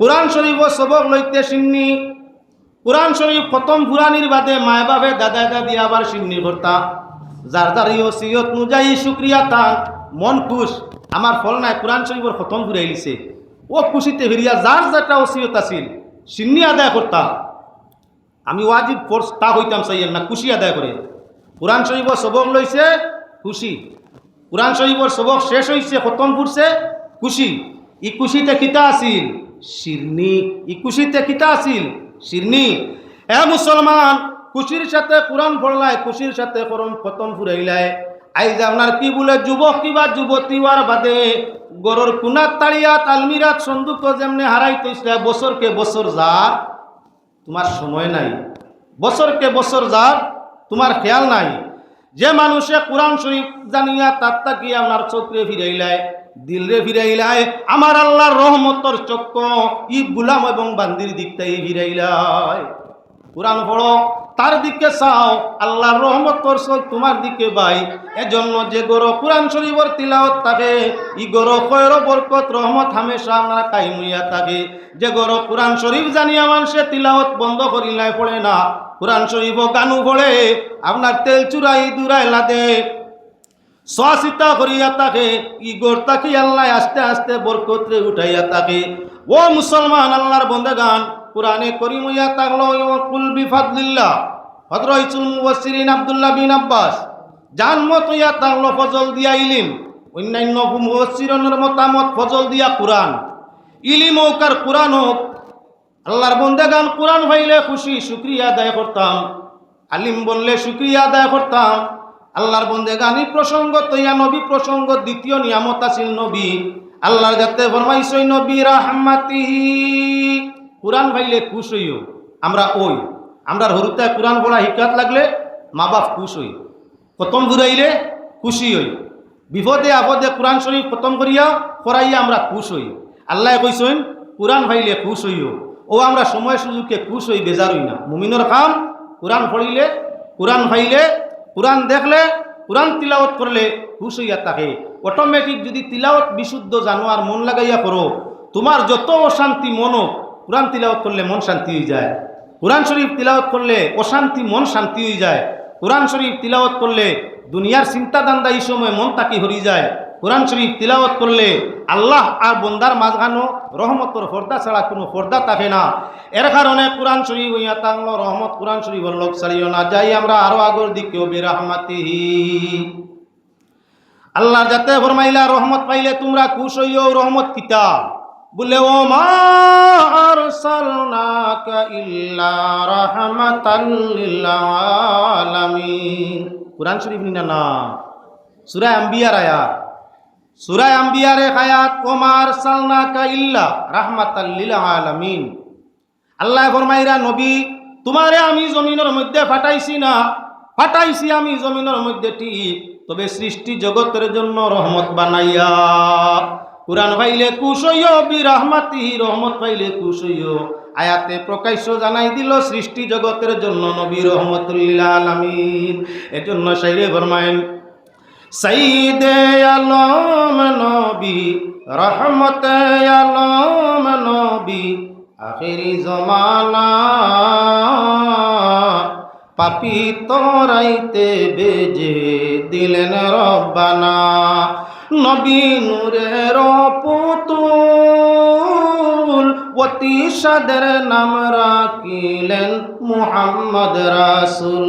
কুরআন শরীফ ও সবক লইতে সিন্নি কুরআন শরীফ খতম ফুরানির বাদে মায় বাপে দাদা দাদি আবার সিন্নি করতা যার যার ওসিয়ত অনুযায়ী শুকরিয়া তার মন খুশ আমার ফল নাই কুরআন শরীফের খতম ফুরাই লিছে ও খুশিতে ফিরিয়া যার যেটা ওসিয়ত আছিল সিন্নি আদায় করতা আমি ওয়াজিব ফোর্স তা হইতাম চাইয়েন না খুশি আদায় করে কুরআন শরীফের সবক লইছে খুশি কুরআন শরীফের সবক শেষ হইছে খতম ফুরছে খুশি ই খুশিতে কিতা আছিল শিরনি ই খুশিতে কিতা আছিল শিরনি এ মুসলমান খুশির সাথে কুরআন পড়লাই খুশির সাথে করম খতম ফুরাইলাই আইজ আপনার কি বলে যুবক কিবা যুবতী হওয়ার বাদে গরর কুনাত তাড়িয়াত আলমিরাত সন্দুক যেমনি হারাইতেছিল বছরকে বছর যার তোমার সময় নাই বছরকে বছর যার তোমার খেয়াল নাই যে মানুষে কুরআন শরীফ জানিয়া তার তাকি আপনার চোখে ফিরাইলায় দিলরে ফিরাইলায় আমার আল্লাহর রহমতর চক্র ই গুলাম এবং বান্দির দিকটাই ফিরাইলায় কুরআন পড়ো তার দিকে চাও আল্লাহর রহমতর চোখ তোমার দিকে ভাই এজন্য যে গরো কুরআন শরীফের তিলাওয়াত থাকে ই গরো খয়র বরকত রহমত হামেশা আমরা কায়েম হইয়া থাকে যে গরো কুরআন শরীফ জানিয়া মানুষে তিলাওয়াত বন্ধ করিলাই পড়ে না কুরআন শরীফ গানু পড়ে আপনার তেল চুরাই দুরাই লাদে সচিতা করিয়া থাকে ই গোর তাকি আল্লাহ আস্তে আস্তে বরকতরে উঠাইয়া থাকে ও মুসলমান আল্লাহর বন্দেগান কুরআনে করিম হইয়া থাকলো কুল বিফাদলিল্লাহ হযরতুল মুফাসসিরিন আব্দুল্লাহ বিন আব্বাস জানমত হইয়া থাকলো ফজল দিয়া ইলিম অন্যান্য মুফাসসিরনের মতামত ফজল দিয়া কুরআন ইলিম হোক আর কুরআন হোক আল্লাহর বন্দেগান কুরআন পাইলে খুশি শুকরিয়া আদায় করতাম আলিম বললে শুকরিয়া আদায় করতাম আল্লাহর বন্দেগানি প্রসঙ্গ তৈয়া নবী প্রসঙ্গ দ্বিতীয় নিয়ামত আছিল নবী আল্লাহর যাতে ফরমাইছই নবী রাহমাতিহি কুরআন পাইলে খুশ হইও আমরা ওই আমরা হরুতে কুরআন পড়া হিকাত লাগলে মা বাপ খুশ হই খতম ঘুরাইলে খুশি হই বিপদে আপদে কুরআন শরীফ খতম করিয়া পড়াইয়া আমরা খুশ হই আল্লাহ কইছেন কুরআন পাইলে খুশ হইও ও আমরা সময় সুযোগকে খুশ হই বেজার হই না মুমিনের কাম কুরআন পড়িলে কুরআন পাইলে কুরআন দেখলে কুরআন তিলাওয়াত করলে খুশ হইয়া থাকে অটোমেটিক যদি তিলাওয়াত বিশুদ্ধ জানো আর মন লাগাইয়া করো তোমার যত অশান্তি মনও কুরআন তিলাওয়াত করলে মন শান্তি হয়ে যায় কুরআন শরীফ তিলাওয়াত করলে অশান্তি মন শান্তি হয়ে যায় কুরআন শরীফ তিলাওয়াত করলে দুনিয়ার চিন্তা দান্দা এই সময় মন তাকি হরি যায় কুরআন শরীফ তিলাওয়াত করলে আল্লাহ আর বন্দার মাঝখানো রহমতর পর্দা ছাড়া কোনো পর্দা থাকে না এর কারণে কুরআন শরীফ হইয়া থাকলো রহমত কুরআন শরীফের লোক ছাড়িও না যাই আমরা আরো আগর দিকেও বিরাহমাতিহি আল্লাহর যাতে ফরমাইলা রহমত পাইলে তোমরা খুশ হইও রহমত কিতা বলে ও মা আরসালনাকা ইল্লা রাহমাতাল লিল আলামিন কুরআন শরীফ নিনা না সূরা আম্বিয়ার আয়াত সূরা আম্বিয়ার আয়াত ও মা আরসালনাকা ইল্লা রাহমাতাল লিল আলামিন আল্লাহ ফরমাইরা নবী তোমারে আমি জমিনের মধ্যে ফাটাইছি না ফাটাইছি আমি জমিনের মধ্যে ঠিক তবে সৃষ্টি জগতের জন্য রহমত বানাইয়া কুরআন পাইলে খুশ হইও বিরহমাতিহি রহমত পাইলে খুশ হইও আয়াতে প্রকাশ্য জানাই দিল সৃষ্টি জগতের জন্য নবী রহমতুল লিল আলামিন এজন্য শাইরে ফরমায়েন সাইয়্যিদে আলম নবী রহমতে আলম নবী আখিরি জমানা পাপী তোরাইতে বেজে দিলেন রব্বানা নবী নূরের পুতুল অতি সাদের নাম রাখিলেন মুহাম্মদ রাসূল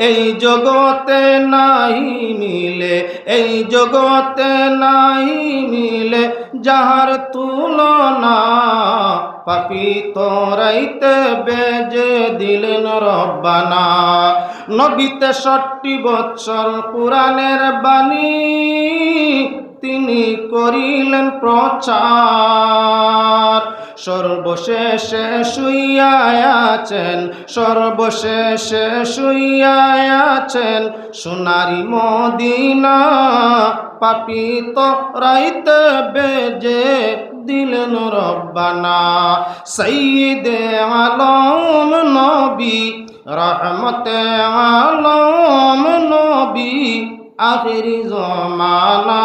এই জগতে নাই মিলে এই জগতে নাই মিলে যাহার তুলনা পাপী তোরাইতে বেজে দিলেন রব্বানা নবীতে ৬০ বৎসর কুরআনের বাণী তিনি করিলেন প্রচার সর্বশেষে শুইয়া আছেন সর্বশেষে শুইয়া আছেন সোনারি মদিনা পাপী তোরাইতে বেজে দিলেন রব্বানা সাইয়্যিদে আলম নবী রহমতে আলম নবী আখিরি জমানা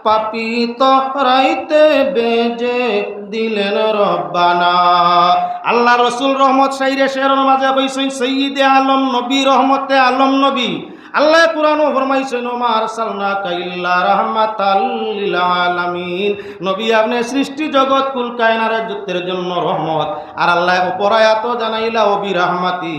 পাপী তরাইতে বেজে দিলেন রব্বানা। আল্লাহ রসুল রহমত সাইরে শেরের মাঝে কইছেন সৈয়দে আলম নবী রহমতে আলম নবী। আল্লাহ কুরআনও ফরমাইছেন ওমা আরসালনাকা ইল্লা রাহমাতাল লিল আলামিন, নবী আপনি সৃষ্টি জগৎ কুল কায়নাতের জন্য রহমত। আর আল্লাহ উপর আয়াত জানাইলা ও বিরহমাতি,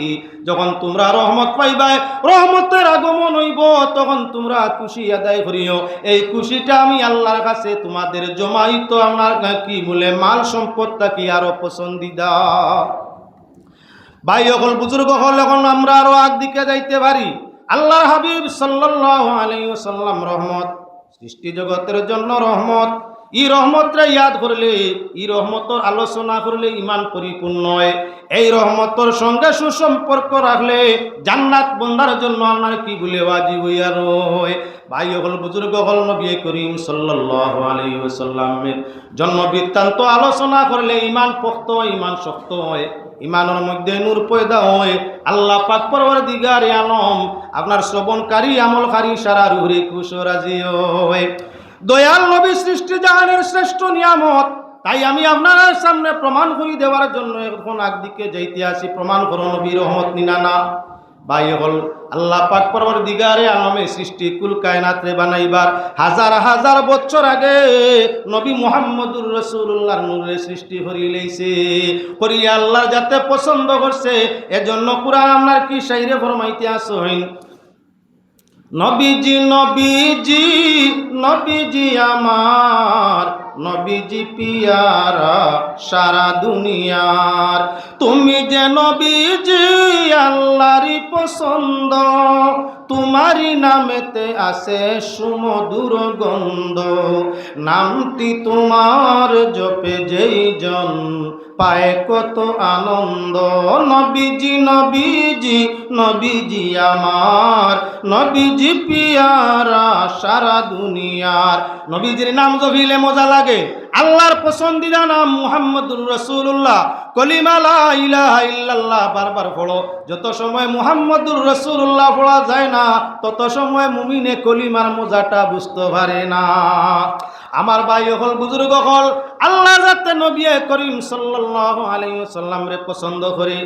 যখন তোমরা রহমত পাইবাই, রহমতের আগমন হইব, তখন তোমরা খুশি আদায় করিও। এই খুশিটা আমি আল্লাহর কাছে তোমাদের জমাইত আমার কি বলে মাল সম্পদটা কি আরো পছন্দিদা। ভাই হল বুজুর্গ হল, এখন আমরা আরো আগ দিকে যাইতে পারি। আল্লাহর হাবিব সাল্লাল্লাহু আলাইহি ওয়াসাল্লাম রহমত, সৃষ্টি জগতের জন্য রহমত। ই রহমতরে ইয়াদ করলে, ই রহমতর আলোচনা করলে ইমান পরিপূর্ণ হয়। এই রহমতর সঙ্গে সুসম্পর্ক রাখলে জান্নাত বন্দার জন্য আপনার কি বলে ওয়াজিব হইয়া রয়। ভাই হল বুজুর্গ হল, নবী করিম সাল্লাল্লাহু আলাইহি ওয়াসাল্লামের জন্ম বৃত্তান্ত আলোচনা করলে ইমান পোক্ত হয়, ইমান শক্ত হয়, ইমানের মধ্যে নূর পয়দা হয়। আল্লাহ পাক পরওয়ারদিগারে আলম আপনার শ্রবণকারী আমলকারী সারা রুহে খুশ রাজি হয়। দয়াল নবী সৃষ্টি জাহানের শ্রেষ্ঠ নিয়ামত। তাই আমি আপনার সামনে প্রমাণ করি দেওয়ার জন্য এখন একদিকে যাইতে আসি। প্রমাণ করো নবী রহমত নিনা না। ভাই হল আল্লাহ পাক পরওয়ারদিগারে আলমে সৃষ্টি কুল কায়নাত রে বানাইবার হাজার হাজার বছর আগে নবী মুহাম্মদুর রাসূলুল্লাহর নূরে সৃষ্টি করিলেইছে। করিয়া আল্লাহ যাতে পছন্দ করছে, এজন্য কুরআন আপনার কি শাইরে ফরমাইতে আসেন, নবীজি নবীজি নবীজি আমার, নবীজি পিয়ারা সারা দুনিয়ার। তুমি যে নবীজি আল্লাহরই পছন্দ, তোমারই নামেতে আছে সুমধুর গন্ধ। নামটি তোমার জপে যেই জন পায় কত আনন্দ। নবীজি নবীজি নবীজি আমার, নবীজি পিয়ারা সারা দুনিয়ার। নবীজির নাম জপিলে মজা লাগে। আল্লাহর পছন্দিদা নাম মুহাম্মদুর রাসূলুল্লাহ। কলিমা লা ইলাহা ইল্লাল্লাহ বারবার পড়ো। যত সময় মুহাম্মদুর রাসূলুল্লাহ পড়া যায় না, তত সময় মুমিনে কলিমার মজাটা বুঝতে পারে না। আমার ভাই হল বুজুর্গ হল, আল্লাহ যাতে নবী করিম সাল্লাল্লাহু আলাইহি ওয়াসাল্লাম রে পছন্দ করে,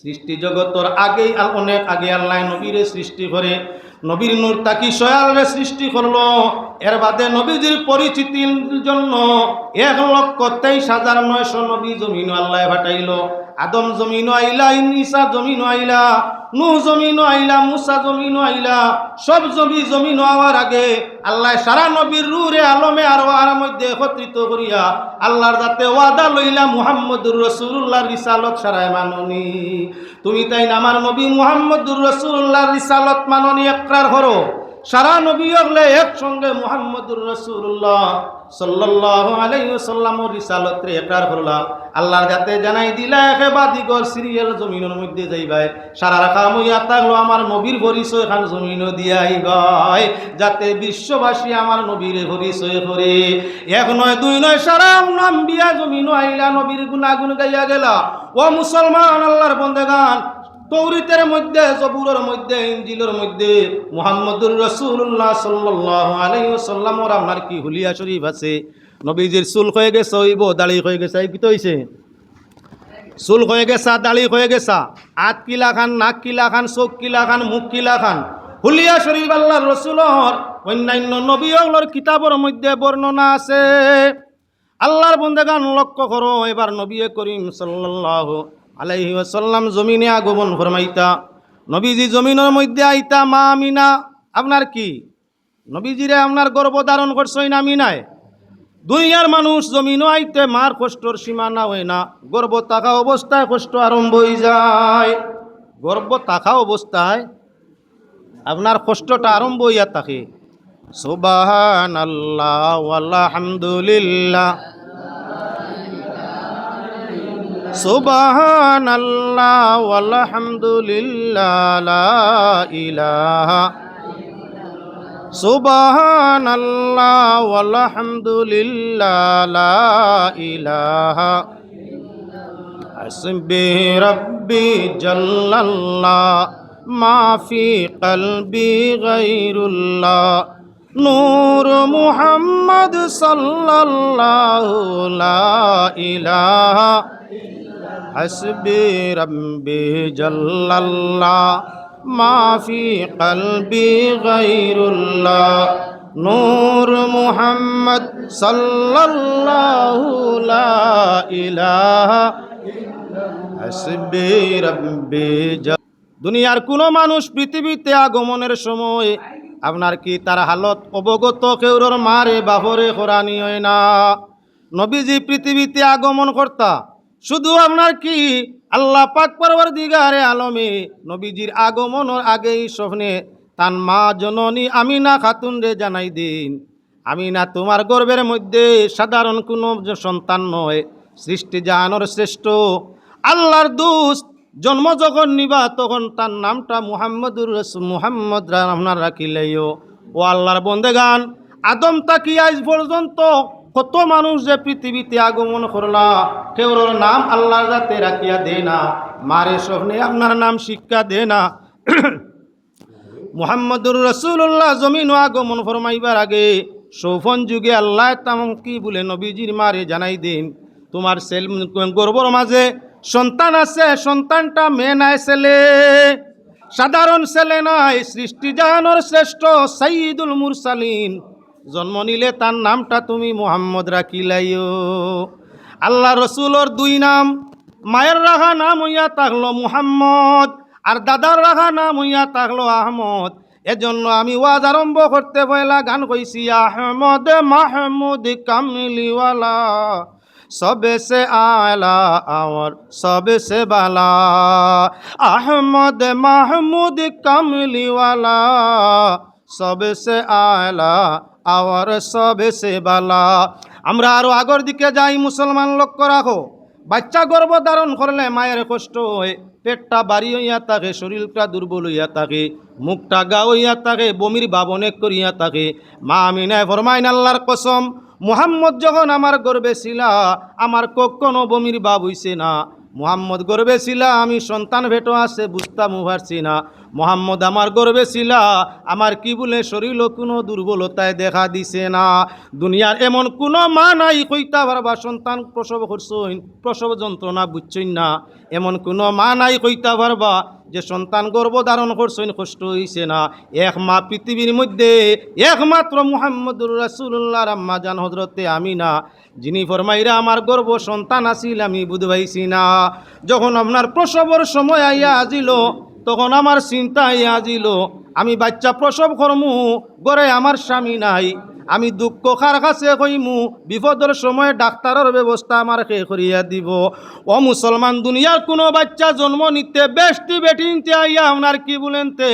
সৃষ্টি জগতের আগেই অনেক আগে আল্লাহ নবীরে সৃষ্টি করে। নবীর নূর তাকি সয়ালরে সৃষ্টি করলো। এর বাদে নবীজির পরিচিতির জন্য 1,23,900 নবী জমিন আল্লাহ পাঠাইলো। আদম জমিন আইলা, ঈসা জমিন আইলা, নূহ জমিন আইলা, মুসা জমিন আইলা। সব জমিন হওয়ার আগে আল্লাহ সারা নবীর রূহে আলমে আর মধ্যে একত্রিত করিয়া আল্লাহর যাতে ওয়াদা লইলা মুহাম্মদুর রাসূলুল্লাহর রিসালত সারায় মাননি। তুমি তাই আমার নবী মুহাম্মদুর রাসূলুল্লাহর রিসালত মাননি ইকরার করো। সারা নবী হলে একসঙ্গে মুহাম্মদুর রাসূলুল্লাহ সাল্লাল্লাহু আলাইহি ওয়াসাল্লামের রিসালতরে ইকরার করলা। আল্লাহর যাতে জানাই দিলা একেবাদিগর সিরিয়াল জমিনের মধ্যে যাইবাই। সারা রাখা মইয়া থাকলো আমার নবীর পরিচয় খান জমিনও দিয়া আইবাই, যাতে বিশ্ববাসী আমার নবীর পরিচয় করে। এক নয় দুই নয়, সারা নাম বিয়া জমিনও আইলা, নবীর গুণাগুণ গাইয়া গেলা। ও মুসলমান আল্লাহর বন্দেগান, তৌরাতের মধ্যে, জবুরের মধ্যে, ইনজিলের মধ্যে মুহাম্মদুর রাসূলুল্লাহ সাল্লাল্লাহু আলাইহি ওয়াসাল্লামের আপনার কি হুলিয়া শরীফ আছে। নবীজির চুল হয়ে গেছে হইব, দাড়ি হয়ে গেছে, কি তো হইছে? চুল হয়ে গেছা, দাড়ি হয়ে গেছা, হাত কিলা খান, নাক কিলা খান, চোখ কিলা খান, মুখ কিলা খান। হুলিয়া শরীফ আল্লাহর রাসূলর অন্যান্য নবীগুলোর কিতাবের মধ্যে বর্ণনা আছে। আল্লাহর বন্দেগান লক্ষ্য করো, এবার নবী করিম সাল্লাল্লাহু আলাইহি ওয়াসাল্লাম জমিনে আগমন ফরমাইতা। নবীজি জমিনের মধ্যে আইতা। মা আমিনা আপনার কি নবীজিরে আপনার গর্ভধারণ করছই না আমিনায়। দুনিয়ার মানুষ জমিনও আইতে মার কষ্টর সীমা না হয় না। গর্ভ থাকা অবস্থায় কষ্ট আরম্ভ হয়ে যায়। গর্ভ থাকা অবস্থায় আপনার কষ্টটা আরম্ভ হইয়া থাকে। সুবহানাল্লাহ ওয়ালহামদুলিল্লাহ, সুবহানাল্লাহ ওয়ালহামদুলিল্লাহ, লা ইলাহা, সুবহানাল্লাহ ওয়ালহামদুলিল্লাহ, লা ইলাহা, হাসবি রাব্বি জাল্লাল্লাহ, মা ফি কলবি গায়রুল্লাহ নূর মুহাম্মদ সাল্লাল্লাহু লা ইলাহা হাসবি রাব্বি জাল্লাল্লাহ মা ফি কলবি গায়রুল্লাহ নূর মুহাম্মদ সাল্লাল্লাহু লা ইলাহা হাসবি রাব্বি দুনিয়ার কোন মানুষ পৃথিবীতে আগমনের সময় আপনার কি তার হালত অবগত কেউর মারে বাপরে কোরআনি হয় না। নবীজি পৃথিবীতে আগমন কর্তা শুধু আপনার কি আল্লাহ পাক পরওয়ারদিগারে আলমে নবীজির আগমনের আগেই স্বপ্নে তান মা জননী আমিনা খাতুন রে জানাই দিন, আমিনা তোমার গর্ভের মধ্যে সাধারণ কোনো সন্তান নয়, সৃষ্টি জাহানোর শ্রেষ্ঠ আল্লাহর দোস্ত জন্ম যখন নিবা তখন তার নামটা মুহাম্মদুর রাসূল মুহাম্মদ আপনার রাখিলেও। ও আল্লাহর বন্দেগান, আদম তাকি আজ পর্যন্ত কত মানুষ যে পৃথিবীতে আগমন করলা কেউর নাম আল্লাহর যাতে রাখিয়া দে না, মারে স্বপ্নে আপনার নাম শিক্ষা দে না। মুহাম্মদুর রাসূলুল্লাহ জমিন আগমন ফরমাইবার আগে সৌফন যুগে আল্লাহ তাম কি বলে নবীজির মারে জানাই দিন, তোমার গর্ভর মাঝে সন্তান আছে, সন্তানটা মেয়ে নাই ছেলে, সাধারণ ছেলে নাই, সৃষ্টি জাহানোর শ্রেষ্ঠ সাইয়্যিদুল মুরসালিন, জন্ম নিলে তার নামটা তুমি মুহাম্মদ রাখিলাইও। আল্লাহ রসুলোর দুই নাম, মায়ের রাখা নাম হইয়া থাকলো মুহাম্মদ আর দাদার রাখা নাম হইয়া থাকলো আহমদ। এজন্য আমি ওয়াজ আরম্ভ করতে পয়লা গান কইছি, আহমদ মাহমুদ কামলিওয়ালা সবে সে আলা আর সবে সে বালা, আহমদ মাহমুদ কামলিওয়ালা সবে সে আলা আর সবে সে বালা। আমরা আরো আগর দিকে যাই, মুসলমান লক্ষ্য রাখো, বাচ্চা গর্ভ ধারণ করলে মায়ের কষ্ট হয়, পেটটা বাড়ি হইয়া থাকে, শরীরটা দুর্বল হইয়া থাকে, মুখটা গা হইয়া থাকে, বমির ভাব অনেক করিয়া থাকে। মা আমিনায় ফরমাইন আল্লাহর কসম, মুহাম্মদ যখন আমার গর্বে ছিলা আমার কখনো বমির ভাব হইছে না, মুহাম্মদ গর্বে ছিলা আমি সন্তান ভেটো আছে বুঝতাম পারছি না, মুহাম্মদ আমার গর্বে ছিলা আমার কি বলে শরীর কোনো দুর্বলতায় দেখা দিছে না। দুনিয়ার এমন কোনো মা নাই কইতা পারবা সন্তান প্রসব করছইন প্রসব যন্ত্রণা বুঝছইন না, এমন কোনো মা নাই কইতা পারবা যে সন্তান গর্ভধারণ করছেন কষ্ট হইছে না। এক মা পৃথিবীর মধ্যে একমাত্র মুহাম্মদুর রাসূলুল্লাহর আম্মা জান হযরতে আমিনা, যিনি ফরমাইরা আমার গর্ভ সন্তান আসিল আমি বুঝবাইছি না। যখন আপনার প্রসবের সময় আইয়া আজিল তখন আমার চিন্তা আইয়া আজিল, আমি বাচ্চা প্রসব করমু, গড়ে আমার স্বামী নাই, আমি দুঃখ কার কাছে কইমু, বিপদের সময় ডাক্তারের ব্যবস্থা আমার কে করিয়া দিব। ও মুসলমান, দুনিয়ার কোনো বাচ্চা জন্ম নিতে বেশটি বেটিনতে আইয়া আপনার কি বলেনতে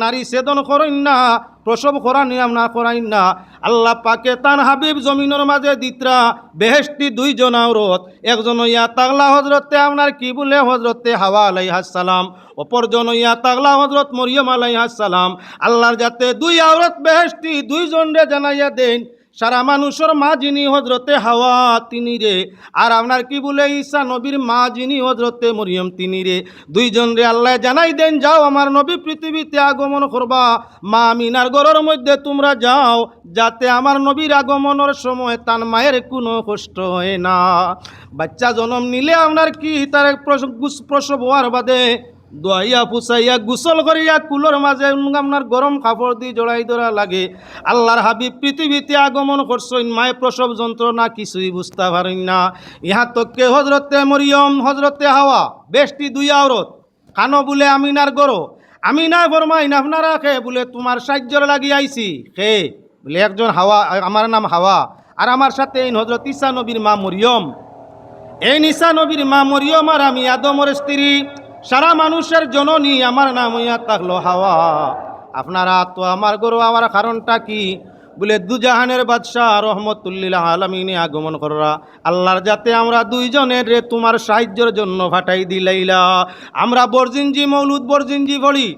নারী ছেদন করেন না, প্রসব করানি আপনার করাইন না। আল্লাহ পাকে তান হাবিব জমিনের মাঝে দিতরা বেহেশতি দুইজন আওরত, একজন ইয়া তাগলা হজরতে আপনার কি বলে হজরতে হাওয়া আলাইহিস সালাম, অপরজন ইয়া তাগলা হজরত মরিয়ম আলাইহিস সালাম। আল্লাহর যাতে দুই আওরত বেহেশতি দুইজন রে জানাইয়া দেন, সারা মানুষের মা যিনি হজরতে হাওয়া তিনি রে, আর আপনার কি বলে ঈসা নবীর মা যিনি হজরতে মরিয়ম তিনি রে, দুইজন রে আল্লাহ জানাই দেন, যাও আমার নবী পৃথিবীতে আগমন করবা, মা আমিনার ঘরের মধ্যে তোমরা যাও, যাতে আমার নবীর আগমনের সময় তার মায়ের কোনো কষ্ট হয় না। বাচ্চা জন্ম নিলে আপনার কি তার প্রসব হওয়ার বাদে দোয়াইয়া পুষাইয়া গুসল করিয়া কুলোর মাঝে আপনার গরম কাপড় দিয়ে জড়াই ধরা লাগে। আল্লাহর হাবিব পৃথিবীতে আগমন করছেন, মায়ে প্রসব যন্ত্রণা কিছুই বুঝতে পারেন না। ইহা তোকে হজরতে মরিয়ম হজরতে হাওয়া বেশটি দুই আওরত কানো বলে আমিনার গরো, আমিনায় ফরমাইন আপনারা খে বলে তোমার সাহায্যর লাগি আইছি, খে বলে একজন হাওয়া, আমার নাম হাওয়া, আর আমার সাথে এই হজরত ঈসা নবীর মা মরিয়ম, এই ঈসা নবীর মা মরিয়ম আর আমি আদমের স্ত্রী, সারা মানুষের জননী, আমার নাম হইয়া থাকলো হাওয়া। আপনারা তো আমার গরু আমার কারণটা কি বলে দুজাহানের বাদশাহ রহমতুল্লিল আলমিনে আগমন করা, আল্লাহর যাতে আমরা দুইজনের রে তোমার সাহায্যের জন্য ফাটাই দিলাইলা। আমরা বরজিনজি মৌলুদ বরজিনজি পড়ি,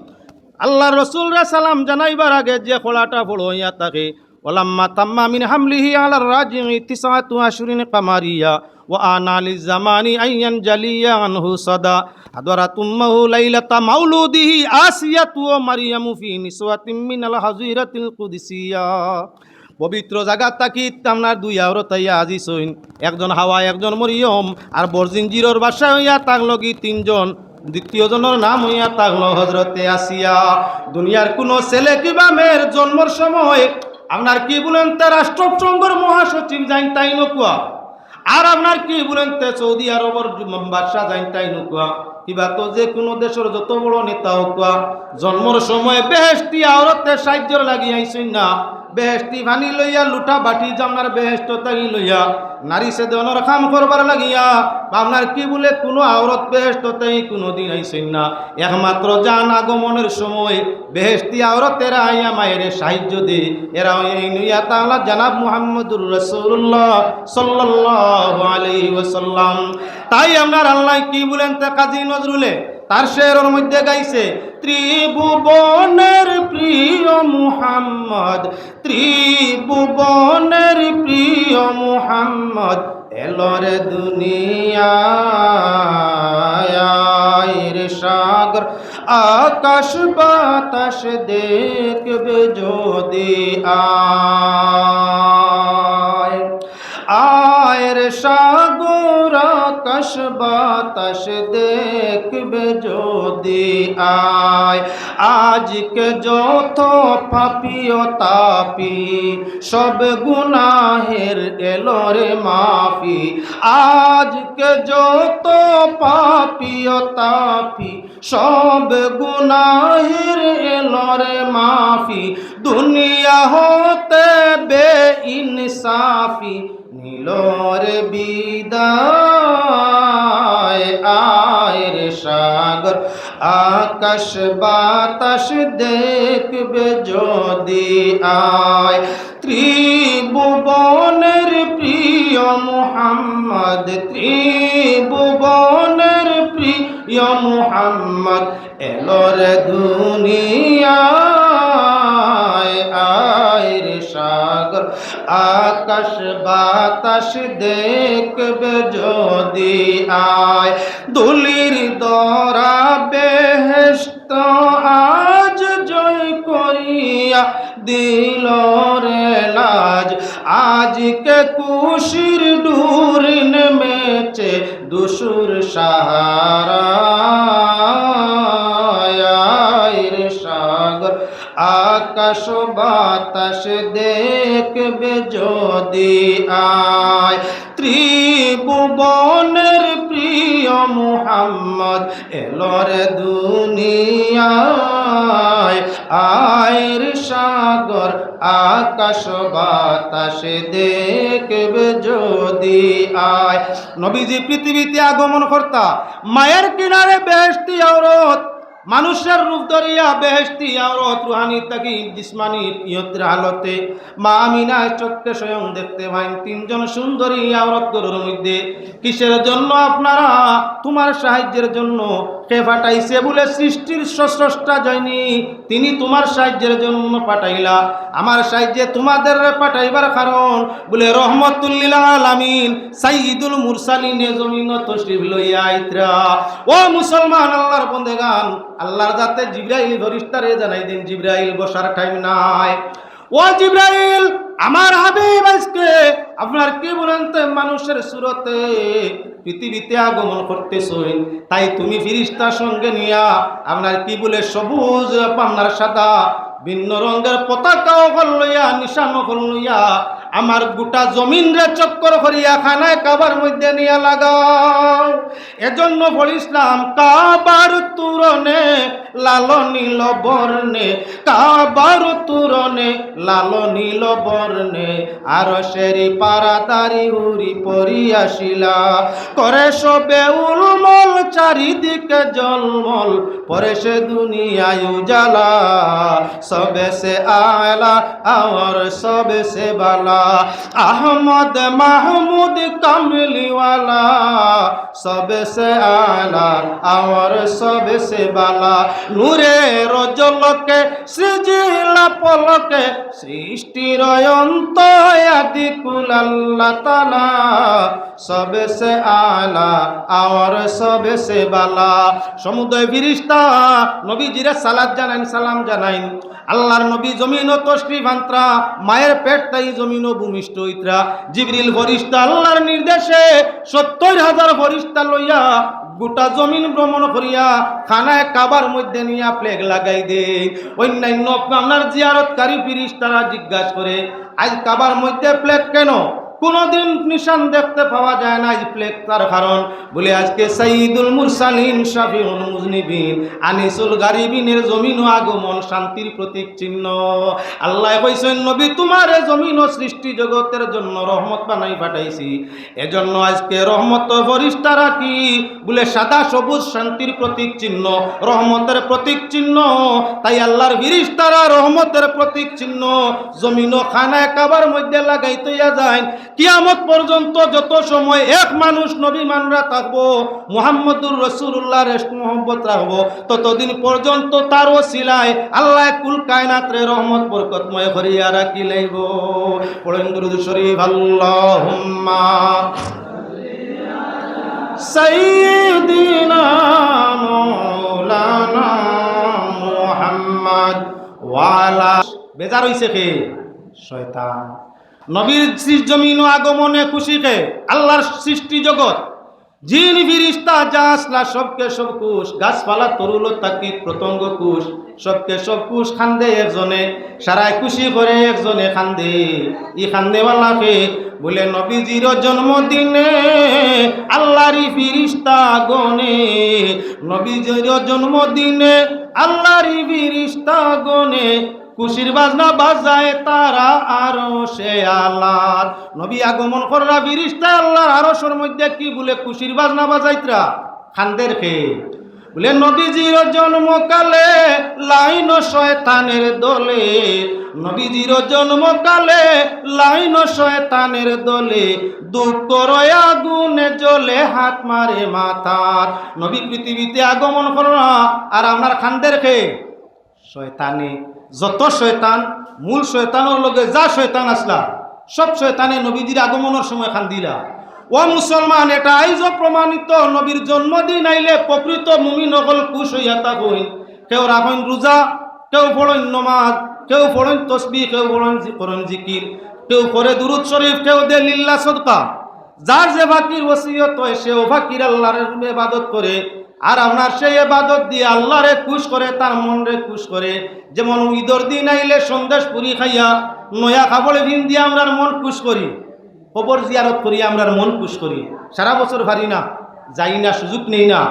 আল্লাহ রসুলরা সালাম জানাইবার আগে যে খোলাটা পড়ো ইয়া থাকে, ওলাম্মা তাম্মা মিন হামলিহি আলার রাজিমি তিসাতু আশরিন কামারিয়া ওয়া আনা লিজামানি আইয়ান জালিয়া আনহু সাদা। হাদরাত উম্মাহু লাইলাতা মাউলুদিহি আসিয়াতু ওয়া মারইয়ামু ফি নিসওয়াতিন মিনাল হাজিরাতিল কুদসিয়া। পবিত্র জায়গা তাকি আপনার দুই আওরত হইয়া আজিস হইন, একজন হাওয়া একজন মরিয়ম, আর বরজিন জিরোর বাসা হইয়া তাগলগি তিনজন, দ্বিতীয় জনের নাম হইয়া তাগল হজরতে আসিয়া। দুনিয়ার কোনো ছেলে কিবা মেয়ের জন্মের সময় আপনার কি বলেন তে রাষ্ট্রসংঘের মহাসচিব যাইন তাই নকুয়া, আর আপনার কি বলেন তে সৌদি আরবের বাদশা যাইন তাই নকুয়া, কিবা তো যে কোনো দেশের যত বড় নেতা হোক জন্মর সময় বেহেশতি আওরতে সাহায্যর লাগি আইসেন না, বেহেশতি ভানি লইয়া লুটা বাটি জামনার বেহেশত তাই লইয়া নারী সে দেওয়ানোর কাম করবার লাগিয়া আপনার কি বলে কোনো আওরত বেহেশত তাই কোনো দিন আইসেন না। একমাত্র জান আগমনের সময় বেহেশতি আওরতেরা আইয়া মায়ের সাহায্য দে, এরা নইয়া তাআলা জানাব মুহাম্মদুর রাসূলুল্লাহ সাল্লাল্লাহু আলাইহি ওয়াসাল্লাম। তাই আপনার আল্লাহ কি বলেন তা কাজী নজরুলে তার শেরের মধ্যে গাইছে, ত্রিভুবনের প্রিয় মুহাম্মদ, ত্রিভুবনের প্রিয় মুহাম্মদ এলরে দুনিয়ায় রে সাগর আকাশ বাতাস দেখবে যদি আয়, আয় রে সাগর আকাশ বাতাস দেখবে যদি আয়। আজকে যত পাপী ও তাপী সব গুনাহের এলো রে মাফি, আজকে যত পাপী ও তাপী সব গুনাহের এলো রে মাফি, দুনিয়া হতে বে ইনসাফি নীলর বিদায়, আয় রে সাগর আকাশ বাতাস দেখবে যদি আয়। ত্রিভুবনের প্রিয় মুহাম্মদ, ত্রিভুবনের প্রিয় মুহাম্মদ এলোর দুনিয়ায়, আয় রে সাগর আকাশ বাতাস দেখবে যদি আয়। দুলির দরা বেহেশত আজ জয় করিয়া দিল রে লাজ, আজকে কুশির ডুর নেমেছে দুসুর সাহারা, রে সাগর আকাশ বাতাস দেখবে যদি আয়। ত্রিভুবনের প্রিয় মুহাম্মদ এলোর দুনিয়ায়, আয় রে সাগর আকাশ বাতাস দেখবে যদি আয়। নবীজি পৃথিবীতে আগমন কর্তা মায়ের কিনারে বেহেশতি আওরত মানুষের রূপ ধরিয়া বেহেশতি আওরত রুহানি তাকি জিসমানি ইয়তের হালতে মা আমিনা চোখকে স্বয়ং দেখতে পাইন তিনজন সুন্দরী আওরত গরুর মধ্যে। কিসের জন্য আপনারা? তোমার সাহায্যের জন্য। কে পাঠাইছে বলে? সৃষ্টির স্রষ্টা জয়নি, তিনি তোমার সাহায্যের জন্য পাঠাইলা। আমার সাহায্যে তোমাদের পাঠাইবার কারণ বলে রহমতুল লিল আলামিন সাইয়্যিদুল মুরসালিন জমিন তশরিফ লইয়া আইত্রা। ও মুসলমান আল্লাহর বন্দেগান, আল্লাহর জাতে জিবরাইল ফেরেশতারে জানাই দেন জিবরাইল বসার টাইম নাই। ও জিবরাইল, আমার হাবিব আজকে আপনার কি বলেন তো মানুষের সুরতে পৃথিবীতে আগমন করতেছেন, তাই তুমি ফেরেশতার সঙ্গে নিয়া আপনার কি বলে সবুজ পান্নার সাদা ভিন্ন রঙের পতাকা ওখান লইয়া নিশান ওখান লইয়া আমার গোটা জমিন রে চক্কর করিয়া খানায় কাবার মধ্যে নিয়া লাগাও। এজন্য বলিসলাম কাবার তুরনে লাল নীল বর্ণে, কাবার তুরনে লাল নীল বর্ণে আর সেরি পারাদারি উড়ি পরিয়াশিলা করে সবে উলমল চারিদিকে জলমল পরে সে দুনিয়ায় উজালা সবে সে আলা আর সবে সে বালা আহমদ মাহমুদ কামলিওয়ালা সবে सबसे आला और सबसे बाला नूरे रजलके सृजिला पलके सृष्टिर अंत आदि कुल अल्लाह ताला सबसे आला और सबसे बाला সমুদয় ফেরেশতা নবীজিরে সালাত জানাইন সালাম জানাইন আল্লাহর নবী জমিন ও তশরিফ আনত্রা মায়ের পেট তাই জমিন ও ভূমিষ্ঠ হইত্রা জিবরিল ফেরেশতা আল্লাহর নির্দেশে ৭০,০০০ ফেরেশতা লইয়া গোটা জমিন ভ্রমণ করিয়া খানায় কাবার মধ্যে নিয়া প্লেগ লাগাই দেয় অন্যান্য আপনার জিয়ারতকারী ফেরেশতারা জিজ্ঞাসা করে আজ কাবার মধ্যে প্লেগ কেন কোনদিন নিশান দেখতে পাওয়া যায় না আজ প্লেগ তার কারণ বলে আজকে সাইয়্যিদুল মুরসালিন শাফিউল মুজনিবিন আনিসুল গারিবিনের জমিন ও আগমন শান্তির প্রতীক চিহ্ন আল্লাহ কইছেন নবী তোমারে জমিন ও সৃষ্টি জগতের জন্য রহমত বানাই পাঠাইছি এজন্য আজকে রহমত ফেরেশতারা কি বলে সাদা সবুজ শান্তির প্রতীক চিহ্ন রহমতের প্রতীক চিহ্ন তাই আল্লাহর ফেরেশতারা রহমতের প্রতীক চিহ্ন জমিন ও খানায় কাবার মধ্যে লাগাইতেয়া যায় কিয়ামত পর্যন্ত যত সময় এক মানুষ নবী মানরা থাকবো মুহাম্মদুর রাসূলুল্লাহর ইশক মোহব্বত রাখবো ততদিন পর্যন্ত তার ওসিলায় আল্লাহ কুল কায়নাতের রহমত বরকতময় করিয়া রাখি লইব পড়েন দুরূদ শরীফ আল্লাহুম্মা সাইয়্যিদিনা মাওলানা মুহাম্মদ ওয়া আলা বেজার হইছে কে শয়তান নবীর জমিন ও আগমনে খুশি কে আল্লাহর সৃষ্টি জগৎ জিন ফিরিস্তা যা আসলা সবকে সব কুশ গাছপালা তরুলতা কীট পতঙ্গ কুশ সবকে সব কুশ খান্দে একজনে সারায় খুশি করে একজনে খান্দে ই খান্দেওয়ালাকে বলে নবীজির জন্মদিনে আল্লাহরই ফিরিস্তা গনে নবীজির জন্মদিনে আল্লাহরই ফিরিস্তা গনে খুশির বাজনা বাজায় তারা আরশে আলার নবী আগমন কররা ফিরিস্তা আল্লাহর আরশের মধ্যে কি বলে খুশির বাজনা বাজাইতরা খান্দের খে বলে নবীজির জন্মকালে লাইন শয়তানের দলে নবীজির জন্মকালে লাইন শয়তানের দলে দুঃখ রয় আগুনে জ্বলে হাত মারে মাথার নবী পৃথিবীতে আগমন কররা আর আপনার খান্দের খে শয়তানে যত শয়তান মূল শয়তানের লগে যা শয়তান আসলা সব শয়তানে নবীজির আগমনের সময় খান্দিলা ও মুসলমান এটা আইজ প্রমাণিত নবীর জন্মদিন আইলে প্রকৃত মুমিন হল খুশ হইয়া থাকুন কেউ রাখেন রোজা কেউ পড়েন নমাজ কেউ পড়েন তসবিহ কেউ করেন জিকির কেউ করে দুরূদ শরীফ কেউ দে লিল্লাহ সদকা যার যে ফাকির ওসিয়ত হয় সেও ফাকির আল্লাহর ইবাদত করে আর আপনার সেই ইবাদত দিয়ে আল্লাহরে খুশ করে তার মনরে খুশ করে যেমন ঈদের দিন আইলে সন্দেশ পুরি খাইয়া নয়া খাবলে ভিন দিয়ে আমরা মন খুশ করি কবর জিয়ারত করি আমরা মন খুশ করি সারা বছর ভারি না যাই না সুযোগ নেই না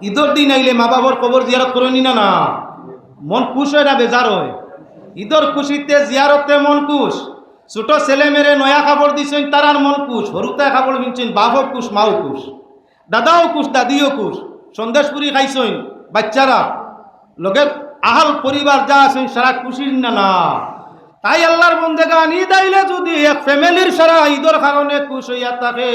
ঈদের দিন আইলে মা বাবার কবর জিয়ারত করে নি না না মন খুশ হয় না বেজার হয় ঈদের খুশিতে জিয়ারতে মন খুশ ছোট ছেলে মেরে নয়া খাবার দিছেন তারার মন খুশ হরুতে খাবার ভিনছেন বাপও খুশ মাও খুশ দাদাও খুশ দাদিও খুশ সন্দেশ পুরি খাইছেন বাচ্চারা লোকে আহাল পরিবার যা আছেন সারা খুশির না না তাই আল্লাহর বন্দেগান ঈদ আইলে যদি এক ফ্যামিলির সারা ঈদের কারণে খুশ হইয়া থাকে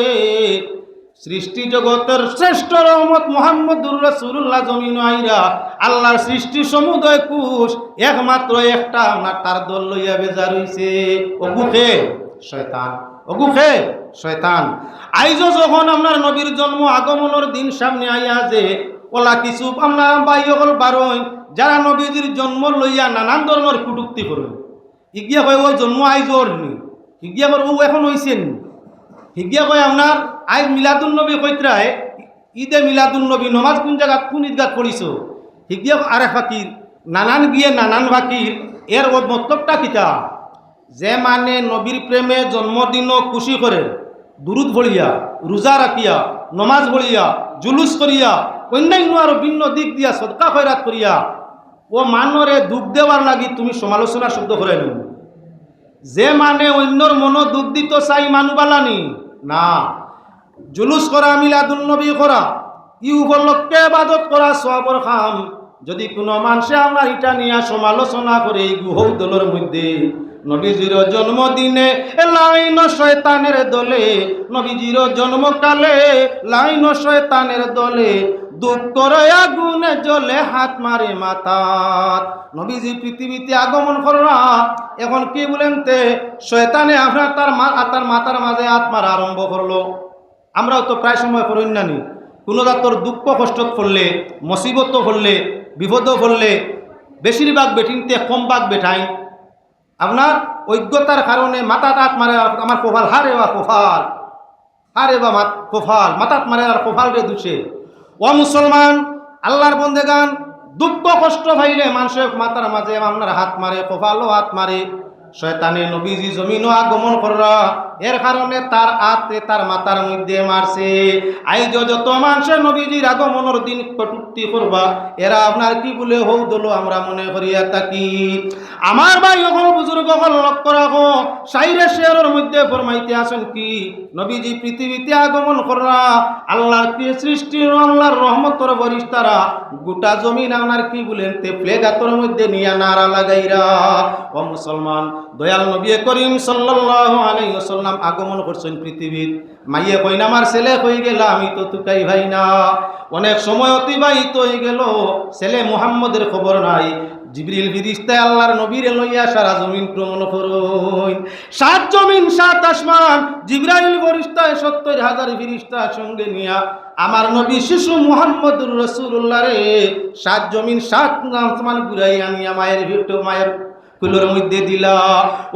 সৃষ্টি জগতের শ্রেষ্ঠ রহমত মুহাম্মদুর রাসূলুল্লাহ জমিন আইরা আল্লাহর সৃষ্টি সমুদয় খুশ একমাত্র একটা না তার দল লইয়া বেজার হইছে ওগুখে শয়তান ওগুখে শয়তান আইজো যখন আপনার নবীর জন্ম আগমনের দিন সামনে আইয়া যে ওলা কিছু আপনার বাই হল বারোই যারা নবীজির জন্ম লইয়া নানান ধরনের কুটুক্তি করবে হিগিয়া কয় ও জন্ম আইজোর নি হিগিয়া কয় ও এখন হইছেন হিগিয়া কয় আপনার আইজ মিলাদুন নবী কইত্রায় ঈদে মিলাদুন নবী নমাজ কোন জায়গা কোন ঈদগাহ পড়িছ হিগিয়া আরে ফাকির নানান গিয়ে নানান ফাকির এর ওর মতলবটা কিতা যে মানে নবীর প্রেমে জন্মদিনও খুশি করে দুরুদ ভরিয়া রোজা রাখিয়া নমাজ ভরিয়া জুলুস করিয়া অন্যান্য আরো ভিন্ন দিক দিয়া সদকা খয়রাত করিয়া ও মানরে দুঃখ দেওয়ার লাগি তুমি সমালোচনা শব্দ করে নেব যে মানে অন্যর মনো দুঃখ দিত চাই মানুবালানি না জুলুস করা মিলাদুন নবী করা ই উপলক্ষে ইবাদত করা সওয়াবের কাম যদি কোনো মানুষে আমার এটা নিয়ে সমালোচনা করে এই গুহৌদলের মধ্যে নবীজির জন্মদিনে লাইন শয়তানের দলে, নবীজির জন্মকালে লাইন শয়তানের দলে, দুঃখ করে আগুনে জ্বলে হাত মারে মাথাত। নবীজি পৃথিবীতে আগমন কররা এখন কি বলেন তে শয়তানে আপনার তার মাথার মাঝে হাত মারা আরম্ভ করলো। আমরাও তো প্রায় সময় করি না নি, কোনো জাতর দুঃখ কষ্ট করলে, মুসিবত করলে, বিপদ করলে বেশিরভাগ বেটিনতে কম ভাগ বেঠাই আপনার অজ্ঞতার কারণে মাথাত হাত মারে, আমার কোফাল হারে বা কোফাল, হারে বা কোফাল, মাথাত মারে আর কোফাল রে দুষে। ও মুসলমান আল্লাহর বন্দেগান, দুঃখ কষ্ট ভাইলে মানুষের মাথার মাঝে আপনার হাত মারে, কোফালও হাত মারে। শয়তানে নবীজি জমিনও আগমন কররা, এর কারণে তার হাতে তার মাথার মধ্যে মারছে। আইজ যত মানুষের নবীজির আগমনের দিন কটূক্তি করবা, এরা আপনার কি বলে হৌদলো আমরা মনে করিয়া থাকি। আমার ভাই এখন বুজুর্গ লক্ষ্য রাখো, সাইরে শেরের মধ্যে ফরমাইতে আসেন কি নবীজি পৃথিবীতে আগমন কররা, আল্লাহর কি সৃষ্টি, আল্লাহর রহমতর বরিস্তারা গোটা জমিন আপনার কি বলেন তে প্লেগাতর মধ্যে নিয়ে নারা লাগাইরা। ও মুসলমান, দয়াল নবী করিম সাল্লাল্লাহু আলাইহি ওয়াসাল্লাম আগমন করছেন পৃথিবীর। মাইয়ে কই না আমার ছেলে হয়ে গেল, আমি তো তুকাই ভাই না। অনেক সময় অতিবাহিত হয়ে গেল, ছেলে মুহাম্মদের খবর নাই। জিবরিল ফেরেশতা আল্লাহর নবীরে লইয়া সারা জমিন ভ্রমণ করুন, 7 জমিন 7 আসমান, জিবরাইল ফেরেশতা 70,000 ফেরেশতা সঙ্গে নিয়া আমার নবী শিশু মুহাম্মদুর রাসূলুল্লাহ রে 7 জমিন 7 আসমান ঘুরাই আনিয়া মায়ের কুলোর মধ্যে দিলা।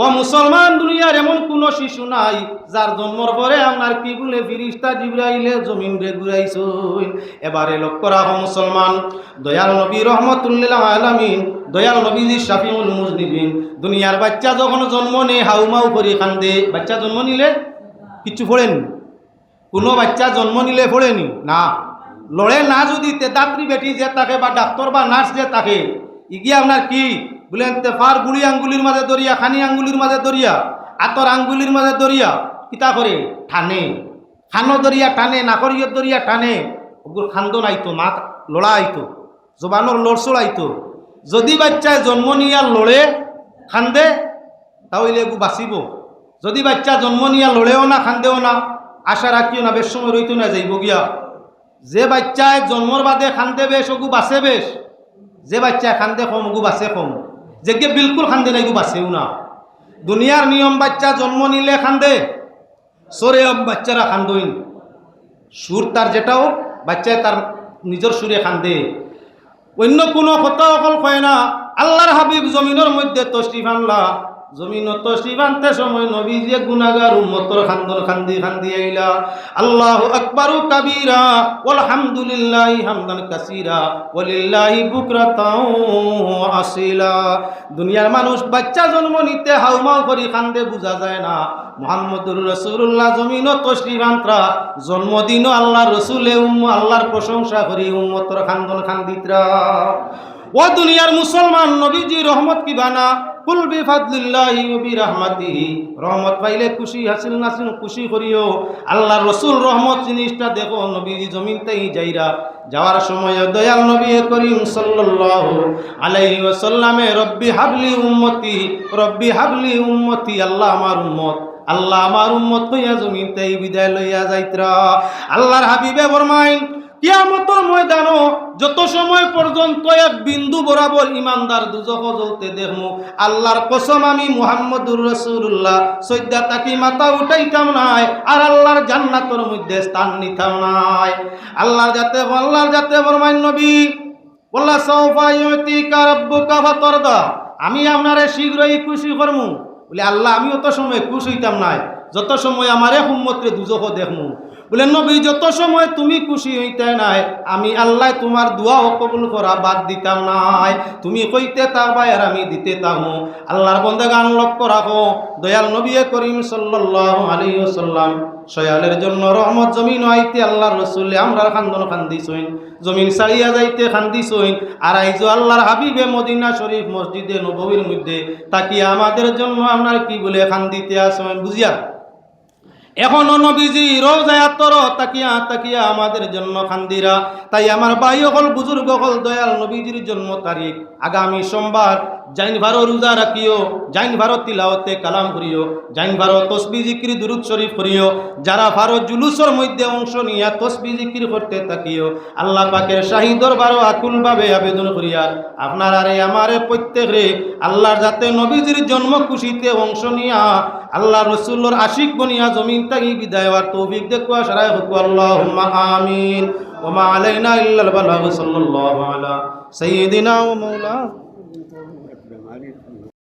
ও মুসলমান, দুনিয়ার এমন কোন শিশু নাই যার জন্মর পরে আপনার কি বলে ফেরেশতা জিবরাইলে জমিন রে ঘুরাইছেন। এবারে লক্ষ্য রাখো মুসলমান, দয়াল নবী রহমাতুল্লিল আলামিন, দয়াল নবীজি শাফিউল মুজনিবিন, দুনিয়ার বাচ্চা যখন জন্ম নেয় হাউমাউ করে কান্দে। বাচ্চা জন্ম নিলে কিছু পড়েনি, কোনো বাচ্চা জন্ম নিলে পড়েনি না, লড়ে না যদি তেতাত্রী বেটি যে থাকে বা ডাক্তার বা নার্স যে থাকে, ইগিয়ে আপনার কি বলেন তেফার গুড়ি আঙ্গুলির মাঝে দরিয়া, খানি আঙ্গুলির মাঝে দরিয়া, আতর আঙ্গুলির মাঝে দরিয়া, কিতা করে টানে, খানো দরিয়া টানে, নাকরিয়র দরিয়া টানে। ওগুলো খান্দন আইতো, মা লড়া আইতো, জবানোর লড়সড় আইতো। যদি বাচ্চায় জন্ম নিয়া লড়ে খান্দে তাহলে এগু বাঁচিব। যদি বাচ্চা জন্ম নিয়া লড়েও না খান্দেও না, আশা রাখিও না, বেশ সময় রইতো না যাইব গিয়া। যে বাচ্চায় জন্মর বাদে খান্দে বেশ ওগু বাঁচে বেশ, যে বাচ্চায় খান্দে কম ওগু বাঁচে কম, যে বিলকুল খান্দে না এগু বাঁচেও না। দুনিয়ার নিয়ম বাচ্চা জন্ম নিলে খান্দে, সরে বাচ্চারা খান্দইন, সুর তার যেটাও বাচ্চায় তার নিজের সুরে খান্দে, অন্য কোনো কথা অকল কয় না। আল্লাহর হাবিব জমিনের মধ্যে তশরিফ আনলা, জমিন তশরিফ আনতে সময় নবীজি গুনাহগার উম্মতর খান্দন খান্দি খান্দি আইলা। আল্লাহু আকবারু কাবীরা আলহামদুলিল্লাহি হামদান কাসীরা ওয়ালিল্লাহি বুকরাতাও আসিলা। দুনিয়ার মানুষ বাচ্চা জন্ম নিতে হাউমাউ করি খান্দে, বোঝা যায় না। মুহাম্মদুর রাসূলুল্লাহ জমিন তশরিফ আনত্রা, জন্মদিনও আল্লাহর রাসূলে আল্লাহর প্রশংসা করি উম্মতর খান্দন খান্দিতরা। ও দুনিয়ার মুসলমান, নবীজি রহমত কি বানা, কুল বিফাদলিল্লাহি ওয়া বিরহমাতিহি, রহমত পাইলে খুশি হাসিল নাসিল খুশি করিও। আল্লাহর রাসূল রহমত জিনিসটা দেখো, নবীজি জমিনতেই যাইরা যাওয়ার সময় দয়াল নবী করিম সাল্লাল্লাহু আলাইহি ওয়াসাল্লামে রব্বি হাবলি উম্মতি, রব্বি হাবলি উম্মতি, আল্লাহ আমার উম্মত, আল্লাহ আমার উম্মত হইয়া জমিনতেই বিদায় লইয়া যাইত্রা। আল্লাহর হাবিবে ফরমাইন, কিয়ামতের ময়দানও যত সময় পর্যন্ত এক বিন্দু বরাবর ইমানদার দুজখ জ্বলতে দেখমু, আল্লাহর কসম আমি মুহাম্মদুর রাসূলুল্লাহ সৈয়দা তাকি মাথা উঠাইতাম নাই, আর আল্লাহর জান্নাতের মধ্যে স্থান নিতাম নাই। আল্লাহর যাতে ফরমাইন নবী, ওয়াল্লা সাওফা ইউতিকা রাব্বুকা ফাতারদা, আমি আপনারে শীঘ্রই খুশি করমু। বলে আল্লাহ আমি অত সময় খুশি হইতাম নাই যত সময় আমারে উম্মতরে দুজখ দেখমু। বলে নবী যত সময় তুমি খুশি হইতে নাই, আমি আল্লাহ তোমার দোয়া কবুল করা বাদ দিতাম নাই, তুমি কইতে থাকবা আর আমি দিতে থাকবো। আল্লাহর বান্দাগান লক্ষ্য রাখো, দয়াল নবী করিম সাল্লাল্লাহু আলাইহি ওয়াসাল্লাম সয়ালের জন্য রহমত জমিন আইতে আল্লাহর রাসূল আমরা খান্দন খান্দিছইন, জমিন ছাড়িয়া যাইতে খান্দিছইন। আর আইজ আল্লাহর হাবিবে মদিনা শরীফ মসজিদে নববীর মধ্যে তাকিয়া আমাদের জন্য আপনার কি বলে খান্দিতে আসেন বুঝিয়া। এখনো নবীজি রোজায় আত্মর তাকিয়া তাকিয়া আমাদের জন্য খান্দিরা। তাই আমার ভাই হল, বুজুর্গ হল, দয়াল নবীজির জন্ম তারিখ আগামী সোমবার। জাইন ভারো রোজা রাখিও, জাইন ভারো তিলাওতে কালাম করিও, জাইন ভারো তসবি জিকির দুরুদ শরীফ করিও। যারা ভারো জুলুসের মধ্যে অংশ নিয়া তসবি জিকির করতে তাকিও, আল্লাহ পাকের শাহী দরবারও আকুলভাবে আবেদন করিয়া আপনার আরে আমারে প্রত্যেকে আল্লাহর যাতে নবীজির জন্ম খুশিতে অংশ নিয়া আল্লাহ রসুল্লোর আশিক বনিয়া জমিন তাগি বিদায় আর তৌফিক দেখুয়া সারাই হুকু আল্লাহুম্মা আমিন। ওমা আলাইনা ইল্লাল বালাগ। সাল্লাল্লাহু আলা সাইয়্যিদিনা ওয়া মাওলানা।